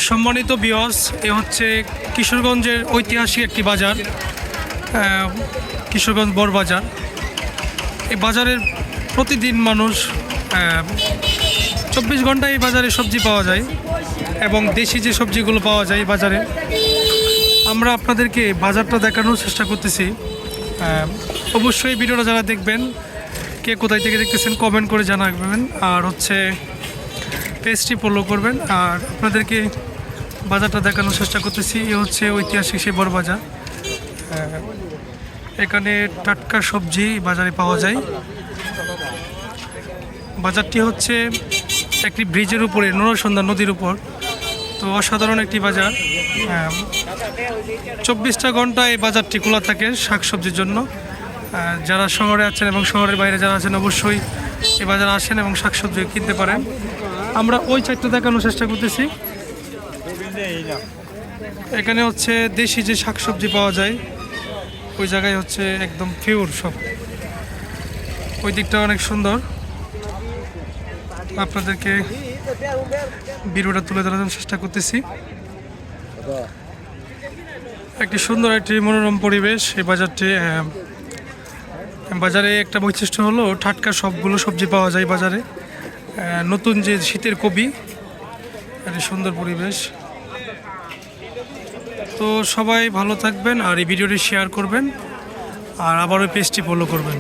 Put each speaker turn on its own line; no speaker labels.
সম্মানিত ভিউয়ার্স, এ হচ্ছে কিশোরগঞ্জের ঐতিহাসিক একটি বাজার, কিশোরগঞ্জ বড়বাজার। এই বাজারের প্রতিদিন মানুষ 24 ঘন্টা এই বাজারে সবজি পাওয়া যায় এবং দেশি যে সবজিগুলো পাওয়া যায় এই বাজারে আমরা আপনাদেরকে বাজারটা দেখানোর চেষ্টা করতেছি। অবশ্যই ভিডিওটা যারা দেখবেন, কে কোথায় থেকে দেখতেছেন কমেন্ট করে জানাবেন, আর হচ্ছে পেজটি ফলো করবেন। আর আপনাদেরকে বাজারটা দেখানোর চেষ্টা করতেছি। এ হচ্ছে ঐতিহাসিক সেই বড় বাজার। এখানে টাটকা সবজি বাজারে পাওয়া যায়। বাজারটি হচ্ছে একটি ব্রিজের উপরে, নরসুন্দা নদীর উপর। তো অসাধারণ একটি বাজার। 24টা ঘন্টা এই বাজারটি খোলা থাকে শাকসবজির জন্য। যারা শহরে আছেন এবং শহরের বাইরে যারা আছেন অবশ্যই এই বাজারে আসেন এবং শাকসবজি কিনতে পারেন। আমরা ওই চারটা দেখানোর চেষ্টা করতেছি। এখানে হচ্ছে দেশি যে শাকসবজি পাওয়া যায় ওই জায়গায় হচ্ছে একদম পিওর সব। ওই দিকটা অনেক সুন্দর, আপনাদেরকে ভিডিওটা তুলে ধরার চেষ্টা করতেছি। একটি সুন্দর একটি মনোরম পরিবেশ এই বাজারটি। বাজারে একটা বৈশিষ্ট্য হলো টাটকা সবগুলো সবজি পাওয়া যায় বাজারে। নতুন যে শীতের কবি, একটি সুন্দর পরিবেশ। তো সবাই ভালো থাকবেন আর এই ভিডিওটি শেয়ার করবেন আর আবার ওই পেজটি ফলো করবেন।